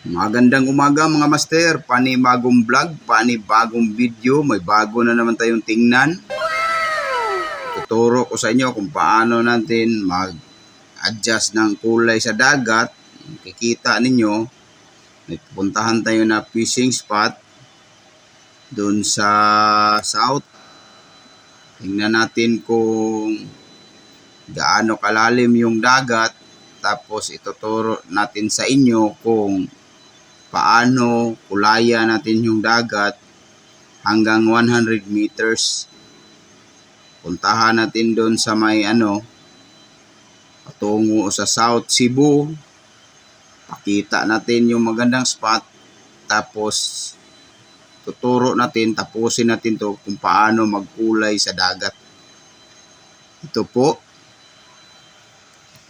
Magandang umaga mga master, panibagong vlog, panibagong video, may bago na naman tayong tingnan. Tuturo ko sa inyo kung paano natin mag-adjust ng kulay sa dagat. Kikita ninyo, may pupuntahan tayo na fishing spot doon sa south. Tingnan natin kung gaano kalalim yung dagat. Tapos ituturo natin sa inyo kung paano kulaya natin yung dagat hanggang 100 meters. Puntahan natin doon sa may patungo sa South Cebu. Pakita natin yung magandang spot. Tapos tuturo natin, tapusin natin to kung paano magkulay sa dagat. Ito po.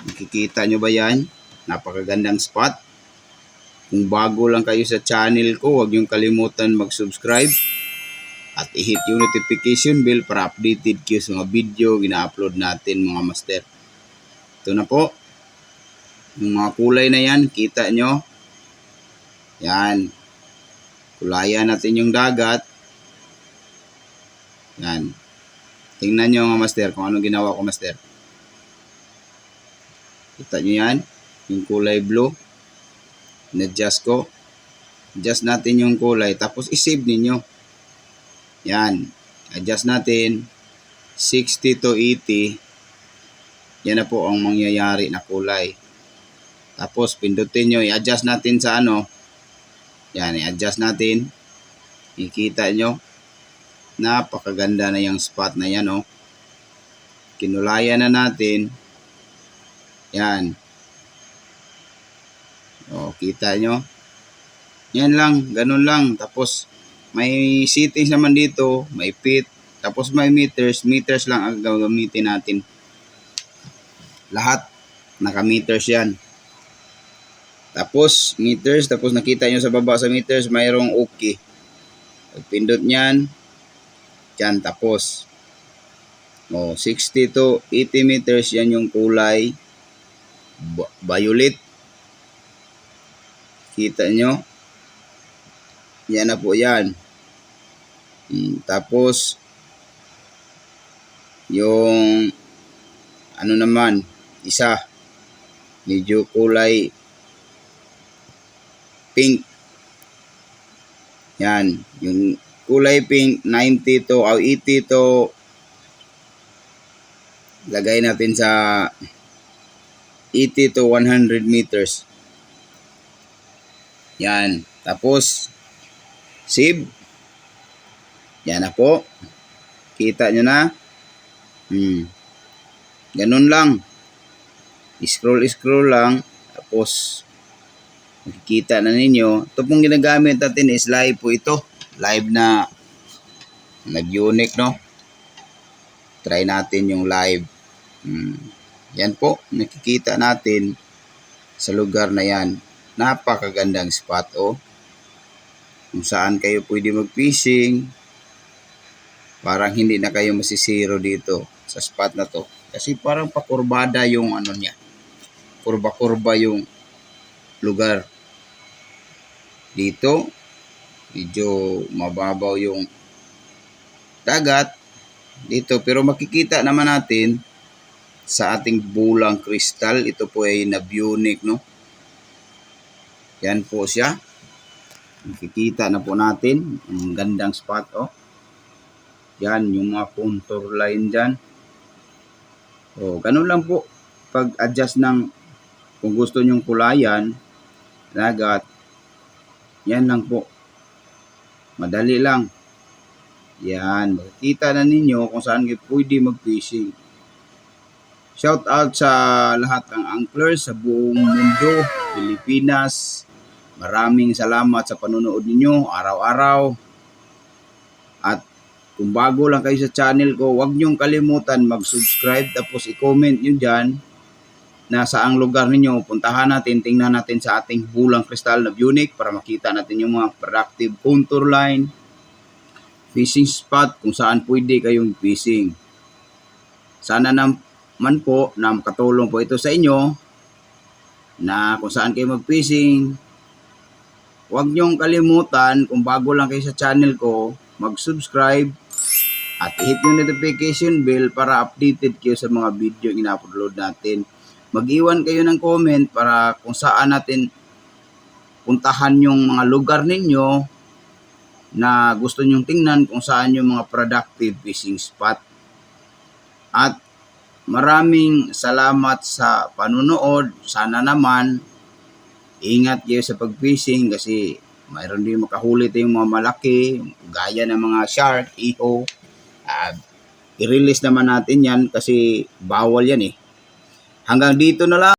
Nakikita nyo ba yan? Napakagandang spot. Kung bago lang kayo sa channel ko, huwag niyong kalimutan mag-subscribe at i-hit yung notification bell para updated kayo sa mga video gina-upload natin mga master. Ito na po. Yung mga kulay na yan, kita nyo. Yan. Kulayan natin yung dagat. Yan. Tingnan nyo mga master kung anong ginawa ko master. Kita nyo yan. Yung kulay blue. In-adjust ko. Adjust natin yung kulay. Tapos i-save ninyo. Yan. Adjust natin. 60 to 80. Yan na po ang mangyayari na kulay. Tapos pindutin nyo. I-adjust natin sa Yan. I-adjust natin. Ikita nyo. Napakaganda na yung spot na yan. Kinulayan na natin. Yan. Kita nyo. Yan lang. Ganun lang. Tapos may settings naman dito. May feet. Tapos may meters. Meters lang ang gagamitin natin. Lahat. Naka-meters yan. Tapos meters. Tapos nakita nyo sa baba sa meters. Mayroong okay. Pindot nyan. Yan. Tapos 60 to 80 meters. Yan yung kulay violet. Kita nyo. Yan na po yan. Tapos yung naman isa medyo kulay pink. Yan. Yung kulay pink 90 to 80 to lagay natin sa 80 to 100 meters. Yan. Tapos save. Yan na po. Kita nyo na. Ganun lang. Scroll lang. Tapos makikita na ninyo. Ito pong ginagamit natin is live po ito. Live na nag-unique Try natin yung live. Yan po. Nakikita natin sa lugar na yan. Napakagandang spot kung saan kayo pwede mag-fishing. Parang hindi na kayo masisiro dito sa spot na to. Kasi parang pakurbada yung niya. Kurba-kurba yung lugar. Dito, medyo mababaw yung dagat. Dito, pero makikita naman natin sa ating bulang kristal. Ito po ay na-unique, Yan po siya. Makikita na po natin. Ang gandang spot, Yan, yung mga contour line dyan. Ganun lang po. Pag-adjust kung gusto nyong kulayan, dagat, yan lang po. Madali lang. Yan. Makikita na ninyo kung saan kayo pwede mag-fishing. Shout out sa lahat ng anglers sa buong mundo, Pilipinas. Maraming salamat sa panonood ninyo araw-araw. At kung bago lang kayo sa channel ko, huwag niyong kalimutan mag-subscribe. Tapos i-comment nyo dyan na saang lugar ninyo. Puntahan natin, tingnan natin sa ating bulang kristal na unique para makita natin yung mga productive contour line, fishing spot kung saan pwede kayong fishing. Sana naman po na makatulong po ito sa inyo na kung saan kayo mag-fishing, huwag niyong kalimutan, kung bago lang kayo sa channel ko, mag-subscribe at hit yung notification bell para updated kayo sa mga video yung ina-upload natin. Mag-iwan kayo ng comment para kung saan natin puntahan yung mga lugar ninyo na gusto nyong tingnan, kung saan yung mga productive fishing spot. At maraming salamat sa panunood. Sana naman ingat kayo sa pag-fishing kasi mayroon din makahuli tayong mga malaki gaya ng mga shark, iho. I-release naman natin yan kasi bawal yan eh. Hanggang dito na lang.